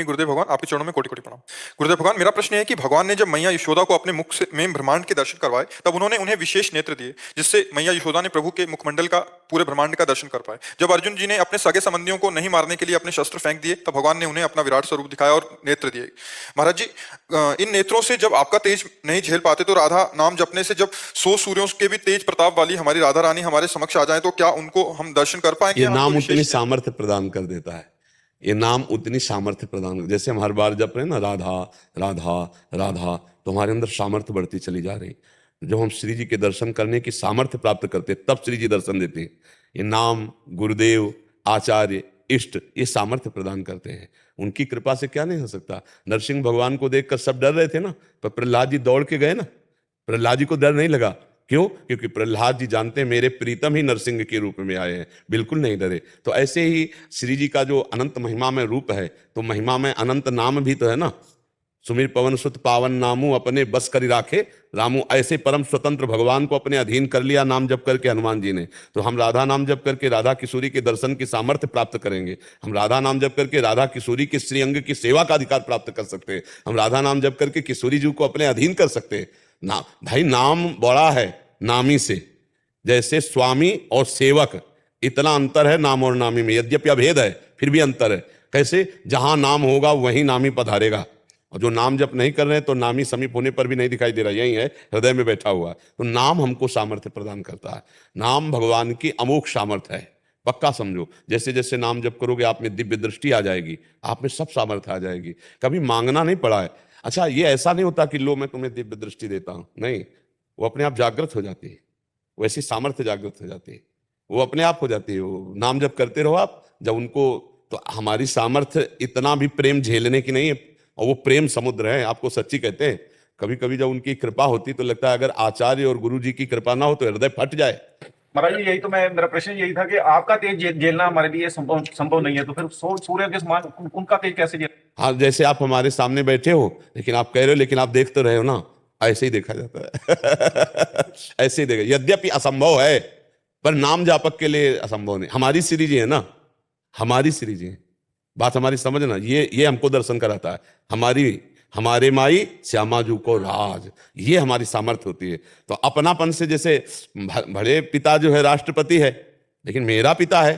गुरुदेव भगवान, आपके चरणों में कोटि कोटि प्रणाम। गुरुदेव भगवान, मेरा प्रश्न है कि भगवान ने जब मैया यशोदा को अपने मुख से में ब्रह्मांड के दर्शन करवाए, तब उन्होंने उन्हें विशेष नेत्र दिए, जिससे मैया यशोदा ने प्रभु के मुखमंडल का, पूरे ब्रह्मांड का दर्शन कर पाए। जब अर्जुन जी ने अपने सगे संबंधियों को नहीं मारने के लिए अपने शस्त्र फेंक दिए, तब भगवान ने उन्हें अपना विराट स्वरूप दिखाया और नेत्र दिए। महाराज जी, इन नेत्रों से जब आपका तेज नहीं झेल पाते, तो राधा नाम जपने से जब 100 सूर्यों के भी तेज प्रताप वाली हमारी राधा रानी हमारे समक्ष आ जाए, तो क्या उनको हम दर्शन कर पाएंगे? ये नाम उतनी सामर्थ्य प्रदान कर देता है। ये नाम उतनी सामर्थ्य प्रदान, जैसे हम हर बार जप रहे हैं ना, राधा राधा राधा, तो हमारे अंदर सामर्थ्य बढ़ती चली जा रही। जब हम श्री जी के दर्शन करने की सामर्थ्य प्राप्त करते हैं, तब श्री जी दर्शन देते हैं। ये नाम, गुरुदेव, आचार्य, इष्ट, ये सामर्थ्य प्रदान करते हैं। उनकी कृपा से क्या नहीं हो सकता। नरसिंह भगवान को देखकर सब डर रहे थे ना, पर प्रहलाद जी दौड़ के गए ना। प्रहलाद जी को डर नहीं लगा। क्यों? क्योंकि प्रहलाद जी जानते हैं मेरे प्रीतम ही नरसिंह के रूप में आए हैं, बिल्कुल नहीं डरे। तो ऐसे ही श्री जी का जो अनंत महिमा में रूप है, तो महिमा में अनंत नाम भी तो है ना। सुमिर पवन सुत पावन नामू अपने बस करी राखे रामू, ऐसे परम स्वतंत्र भगवान को अपने अधीन कर लिया नाम जप करके हनुमान जी ने। तो हम राधा नाम जप करके राधा किशोरी के दर्शन की सामर्थ्य प्राप्त करेंगे। हम राधा नाम जप करके राधा किशोरी के श्रीअंग की सेवा का अधिकार प्राप्त कर सकते हैं। हम राधा नाम जप करके किशोरी जी को अपने अधीन कर सकते हैं। ना भाई, नाम बड़ा है नामी से। जैसे स्वामी और सेवक, इतना अंतर है नाम और नामी में। यद्यपि अभेद है, फिर भी अंतर है। कैसे? जहां नाम होगा वहीं नामी पधारेगा। और जो नाम जप नहीं कर रहे हैं, तो नामी समीप होने पर भी नहीं दिखाई दे रहा, यही है, हृदय में बैठा हुआ। तो नाम हमको सामर्थ्य प्रदान करता है। नाम भगवान की अमोघ सामर्थ्य है, पक्का समझो। जैसे जैसे नाम जप करोगे, आप में दिव्य दृष्टि आ जाएगी, आप में सब सामर्थ्य आ जाएगी। कभी मांगना नहीं पड़ा है। अच्छा, ये ऐसा नहीं होता कि लो मैं तुम्हें दिव्य दृष्टि देता हूं, नहीं, वो अपने आप जागृत हो जाती है। वैसी सामर्थ्य जागृत हो जाती है, वो अपने आप हो जाती है। वो नाम जब करते रहो आप, जब उनको, तो हमारी सामर्थ्य इतना भी प्रेम झेलने की नहीं है, और वो प्रेम समुद्र है, आपको सच्ची कहते हैं। कभी कभी जब उनकी कृपा होती तो लगता है अगर आचार्य और गुरु जी की कृपा ना हो तो हृदय फट जाए। महाराज जी, यही तो मेरा प्रश्न यही था कि आपका तेज झेलना हमारे लिए संभव नहीं है, तो फिर सूर्य के समान उनका तेज कैसे झेल? हाँ, जैसे आप हमारे सामने बैठे हो, लेकिन आप कह रहे हो, लेकिन आप देख तो रहे हो ना, ऐसे ही देखा जाता है। ऐसे ही देखा, यद्यपि असंभव है, पर नाम जापक के लिए असंभव नहीं। हमारी श्री जी है ना, हमारी श्री जी है। बात हमारी समझना, ये हमको दर्शन कराता है। हमारे माई श्यामाजू को राज, ये हमारी सामर्थ्य होती है। तो अपनापन से, जैसे बड़े पिता जो है राष्ट्रपति है, लेकिन मेरा पिता है,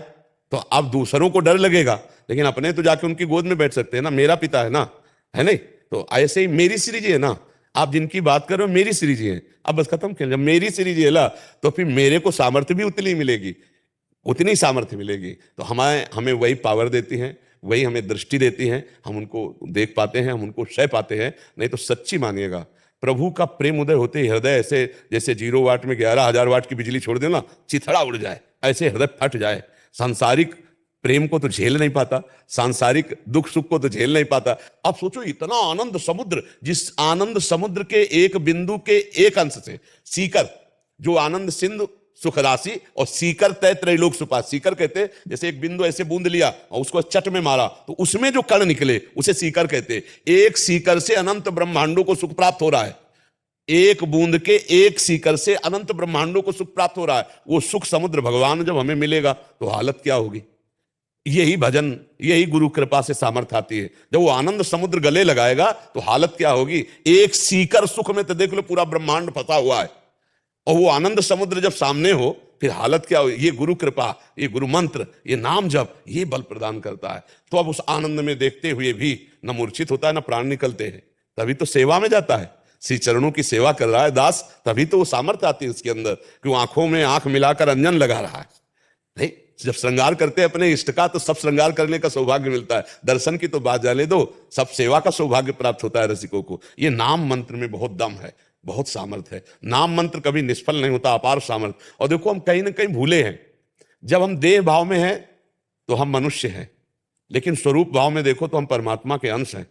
तो अब दूसरों को डर लगेगा, लेकिन अपने तो जाके उनकी गोद में बैठ सकते हैं ना, मेरा पिता है ना, है नहीं? तो ऐसे ही मेरी श्री जी है ना, आप जिनकी बात कर रहे हो मेरी श्री जी है। अब बस खत्म खेल, जब मेरी श्री जी है ना, तो फिर मेरे को सामर्थ्य भी उतनी मिलेगी, उतनी सामर्थ्य मिलेगी। तो हमें वही पावर देती हैं, वही हमें दृष्टि देती हैं, हम उनको देख पाते हैं, हम उनको सह पाते हैं। नहीं तो सच्ची मानिएगा, प्रभु का प्रेम उदय होते ही हृदय ऐसे, जैसे 0 वाट में 11,000 वाट की बिजली छोड़ देना, चिथड़ा उड़ जाए, ऐसे हृदय फट जाए। सांसारिक प्रेम को तो झेल नहीं पाता, सांसारिक दुख सुख को तो झेल नहीं पाता। अब सोचो, इतना आनंद समुद्र, जिस आनंद समुद्र के एक बिंदु के एक अंश से, सीकर, जो आनंद सिंधु सुख राशि और सीकर तय त्रैलोक सुपा। सीकर कहते, जैसे एक बिंदु ऐसे बूंद लिया और उसको चट में मारा, तो उसमें जो कण निकले उसे सीकर कहते। एक सीकर से अनंत ब्रह्मांडों को सुख प्राप्त हो रहा है। एक बूंद के एक सीकर से अनंत ब्रह्मांडों को सुख प्राप्त हो रहा है। वो सुख समुद्र भगवान जब हमें मिलेगा, तो हालत क्या होगी? यही भजन, यही गुरु कृपा से सामर्थ्य आती है। जब वो आनंद समुद्र गले लगाएगा, तो हालत क्या होगी? एक सीकर सुख में तो देख लो पूरा ब्रह्मांड फंसा हुआ है, और वो आनंद समुद्र जब सामने हो, फिर हालत क्या हो? ये गुरु कृपा, ये गुरु मंत्र, ये नाम जप, ये बल प्रदान करता है। तो अब उस आनंद में देखते हुए भी न मूर्छित होता है, न प्राण निकलते हैं। तभी तो सेवा में जाता है, श्री चरणों की सेवा कर रहा है दास, तभी तो वो सामर्थ्य आती है उसके अंदर, कि आंखों में आंख मिलाकर अंजन लगा रहा है। नहीं, जब श्रृंगार करते हैं अपने इष्ट का, तो सब श्रृंगार करने का सौभाग्य मिलता है। दर्शन की तो बात जाने दो, सब सेवा का सौभाग्य प्राप्त होता है रसिकों को। ये नाम मंत्र में बहुत दम है, बहुत सामर्थ्य है। नाम मंत्र कभी निष्फल नहीं होता, अपार सामर्थ्य। और देखो, हम कहीं ना कहीं भूले हैं। जब हम देह भाव में हैं तो हम मनुष्य हैं, लेकिन स्वरूप भाव में देखो तो हम परमात्मा के अंश हैं।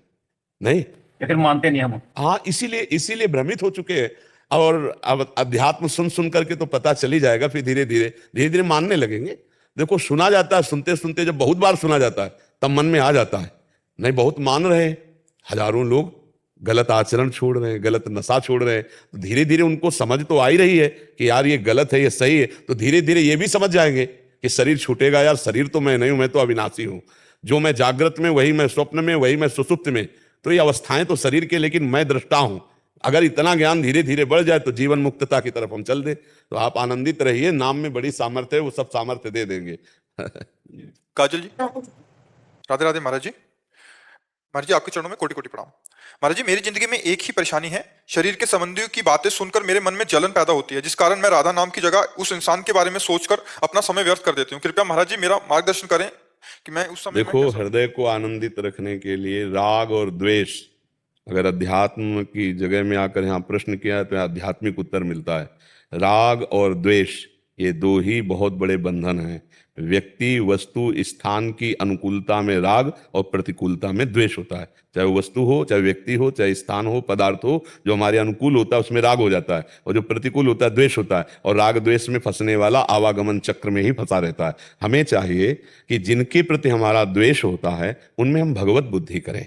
नहीं, लेकिन मानते नहीं हम। हाँ, इसीलिए भ्रमित हो चुके हैं। और अब अध्यात्म सुन करके तो पता चली जाएगा, फिर धीरे धीरे मानने लगेंगे। देखो, सुना जाता है, सुनते सुनते जब बहुत बार सुना जाता है, तब मन में आ जाता है। नहीं, बहुत मान रहे हैं, हजारों लोग गलत आचरण छोड़ रहे हैं, गलत नशा छोड़ रहे हैं, तो धीरे धीरे उनको समझ तो आ ही रही है कि यार ये गलत है, ये सही है। तो धीरे धीरे ये भी समझ जाएंगे कि शरीर छूटेगा, यार शरीर तो मैं नहीं हूं, मैं तो अविनाशी हूं। जो मैं जागृत में, वही मैं स्वप्न में, वही मैं सुसुप्त में। तो ये अवस्थाएं तो शरीर के, लेकिन मैं दृष्टा हूं। अगर इतना ज्ञान धीरे धीरे बढ़ जाए तो जीवन मुक्तता की तरफ हम चल दे। तो आप आनंदित रहिए, नाम में बड़ी सामर्थ्य है, वो सब सामर्थ्य दे देंगे। काजल जी, राधे राधे महाराज जी। महाराज जी, आपके चरणों में कोटि कोटि प्रणाम। महाराज जी, मेरी जिंदगी में एक ही परेशानी है, शरीर के संबंधियों की बातें सुनकर मेरे मन में जलन पैदा होती है, जिस कारण मैं राधा नाम की जगह उस इंसान के बारे में सोचकर अपना समय व्यर्थ कर देती हूँ। कृपया महाराज जी मेरा मार्गदर्शन करें कि मैं उस समय में देखो, कैसे- हृदय को आनंदित रखने के लिए राग और द्वेष, अगर अध्यात्म की जगह में आकर यहाँ प्रश्न किया है तो यहाँ आध्यात्मिक उत्तर मिलता है। राग और द्वेष ये दो ही बहुत बड़े बंधन हैं। व्यक्ति, वस्तु, स्थान की अनुकूलता में राग और प्रतिकूलता में द्वेष होता है। चाहे वो वस्तु हो, चाहे व्यक्ति हो, चाहे स्थान हो, पदार्थ हो, जो हमारे अनुकूल होता है उसमें राग हो जाता है, और जो प्रतिकूल होता है द्वेष होता है। और राग द्वेष में फंसने वाला आवागमन चक्र में ही फंसा रहता है। हमें चाहिए कि जिनके प्रति हमारा द्वेष होता है उनमें हम भगवत बुद्धि करें।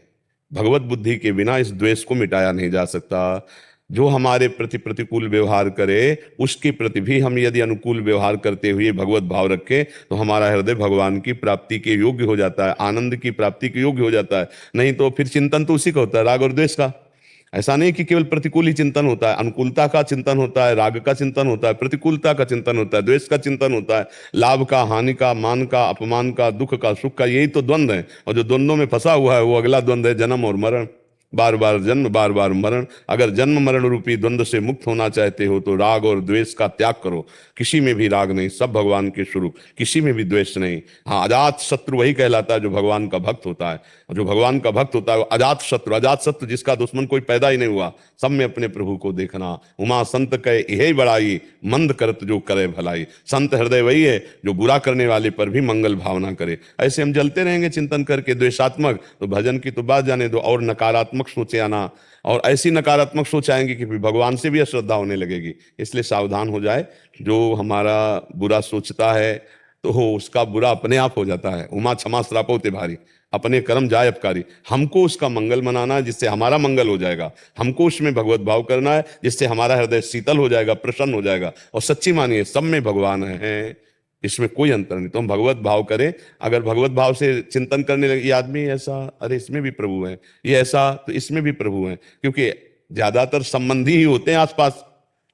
भगवत बुद्धि के बिना इस द्वेष को मिटाया नहीं जा सकता। जो हमारे प्रति प्रतिकूल व्यवहार करे उसके प्रति भी हम यदि अनुकूल व्यवहार करते हुए भगवत भाव रखें तो हमारा हृदय भगवान की प्राप्ति के योग्य हो जाता है, आनंद की प्राप्ति के योग्य हो जाता है। नहीं तो फिर चिंतन तो उसी का होता है, राग और द्वेष का। ऐसा नहीं कि केवल प्रतिकूल ही चिंतन होता है, अनुकूलता का चिंतन होता है, राग का चिंतन होता है, प्रतिकूलता का चिंतन होता है, द्वेष का चिंतन होता है, लाभ का, हानि का, मान का, अपमान का, दुख का, सुख का। यही तो द्वंद्व है। और जो द्वंद्वों में फंसा हुआ है वो अगला द्वंद्व है जन्म और मरण। बार बार जन्म, बार बार मरण। अगर जन्म मरण रूपी द्वंद्व से मुक्त होना चाहते हो तो राग और द्वेष का त्याग करो। किसी में भी राग नहीं, सब भगवान के स्वरूप, किसी में भी द्वेष नहीं। हाँ, अजात शत्रु वही कहलाता है जो भगवान का भक्त होता है। और जो भगवान का भक्त होता है वो अजात शत्रु। अजात शत्रु जिसका दुश्मन कोई पैदा ही नहीं हुआ, सब में अपने प्रभु को देखना। उमा संत कहे यही बड़ाई, मंद करत जो करे भलाई। संत हृदय वही है जो बुरा करने वाले पर भी मंगल भावना करे। ऐसे हम जलते रहेंगे चिंतन करके द्वेषात्मक, तो भजन की तो बात जाने दो। और नकारात्मक सोचे आना, और ऐसी नकारात्मक सोच आएंगे कि भगवान से भी अश्रद्धा होने लगेगी। इसलिए सावधान हो जाए। जो हमारा बुरा सोचता है तो उसका बुरा अपने आप हो जाता है। उमा क्षमा श्रापोते भारी, अपने कर्म जाय अपकारी। हमको उसका मंगल मनाना है जिससे हमारा मंगल हो जाएगा। हमको उसमें भगवत भाव करना है जिससे हमारा हृदय शीतल हो जाएगा, प्रसन्न हो जाएगा। और सच्ची मानिए, सब में भगवान है, इसमें कोई अंतर नहीं। तो हम भगवत भाव करें। अगर भगवत भाव से चिंतन करने लगे, ये आदमी ऐसा, अरे इसमें भी प्रभु है, ये ऐसा, तो इसमें भी प्रभु है। क्योंकि ज्यादातर संबंधी ही होते हैं आसपास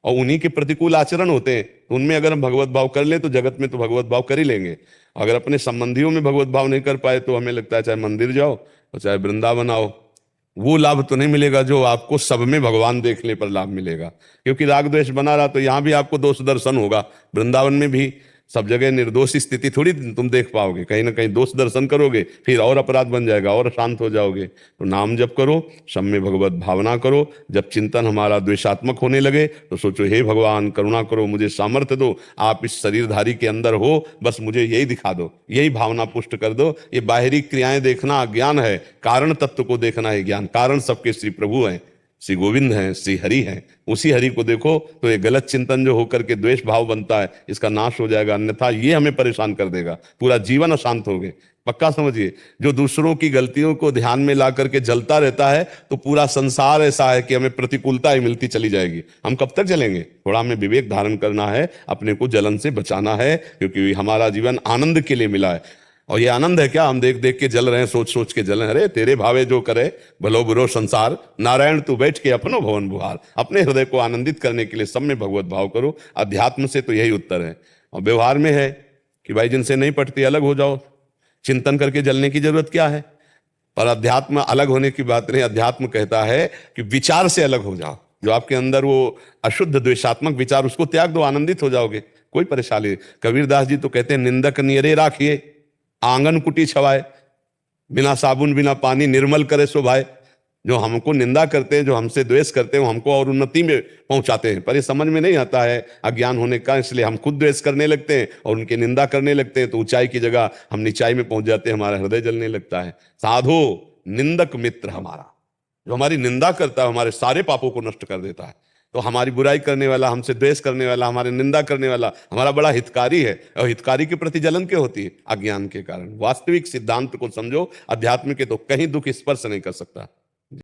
और उन्हीं के प्रतिकूल आचरण होते हैं। तो उनमें अगर हम भगवत भाव कर लें तो जगत में तो भगवत भाव कर ही लेंगे। अगर अपने संबंधियों में भगवत भाव नहीं कर पाए तो हमें लगता है चाहे मंदिर जाओ और चाहे वृंदावन आओ, वो लाभ तो नहीं मिलेगा जो आपको सब में भगवान देखने पर लाभ मिलेगा। क्योंकि राग द्वेष बना रहा तो यहाँ भी आपको दोष दर्शन होगा, वृंदावन में भी। सब जगह निर्दोष स्थिति थोड़ी तुम देख पाओगे, कहीं ना कहीं दोष दर्शन करोगे, फिर और अपराध बन जाएगा और शांत हो जाओगे। तो नाम जप करो, सब में भगवत भावना करो। जब चिंतन हमारा द्वेषात्मक होने लगे तो सोचो, हे भगवान करुणा करो, मुझे सामर्थ्य दो, आप इस शरीरधारी के अंदर हो, बस मुझे यही दिखा दो, यही भावना पुष्ट कर दो। ये बाहरी क्रियाएं देखना अज्ञान है, कारण तत्व को देखना है ज्ञान। कारण सबके श्री प्रभु हैं, श्री गोविंद हैं, श्री हरि हैं। उसी हरि को देखो तो ये गलत चिंतन जो होकर के द्वेष भाव बनता है इसका नाश हो जाएगा। अन्यथा ये हमें परेशान कर देगा, पूरा जीवन अशांत हो गए। पक्का समझिए, जो दूसरों की गलतियों को ध्यान में ला करके जलता रहता है तो पूरा संसार ऐसा है कि हमें प्रतिकूलता ही मिलती चली जाएगी। हम कब तक जलेंगे? थोड़ा हमें विवेक धारण करना है, अपने को जलन से बचाना है, क्योंकि हमारा जीवन आनंद के लिए मिला है। और ये आनंद है क्या? हम देख देख के जल रहे हैं, सोच सोच के जल रहे हैं। अरे तेरे भावे जो करे भलो बुरो संसार, नारायण तू बैठ के अपनो भवन बुहार। अपने हृदय को आनंदित करने के लिए सब में भगवत भाव करो। अध्यात्म से तो यही उत्तर है। और व्यवहार में है कि भाई जिनसे नहीं पटती अलग हो जाओ, चिंतन करके जलने की जरूरत क्या है। पर अध्यात्म अलग होने की बात नहीं। अध्यात्म कहता है कि विचार से अलग हो जाओ। जो आपके अंदर वो अशुद्ध द्वेषात्मक विचार, उसको त्याग दो, आनंदित हो जाओगे, कोई परेशानी। कबीरदास जी तो कहते हैं, निंदक नियरे राखिए, आंगन कुटी छवाए, बिना साबुन बिना पानी निर्मल करे शोभाए। जो हमको निंदा करते हैं, जो हमसे द्वेष करते हैं, वो हमको और उन्नति में पहुंचाते हैं। पर ये समझ में नहीं आता है अज्ञान होने का, इसलिए हम खुद द्वेष करने लगते हैं और उनकी निंदा करने लगते हैं। तो ऊंचाई की जगह हम नीचाई में पहुंच जाते हैं, हमारा हृदय जलने लगता है। साधो निंदक मित्र हमारा, जो हमारी निंदा करता है हमारे सारे पापों को नष्ट कर देता है। तो हमारी बुराई करने वाला, हमसे द्वेष करने वाला, हमारी निंदा करने वाला हमारा बड़ा हितकारी है। और हितकारी के प्रति जलन क्यों होती है? अज्ञान के कारण। वास्तविक सिद्धांत को समझो, अध्यात्म के तो कहीं दुख स्पर्श नहीं कर सकता।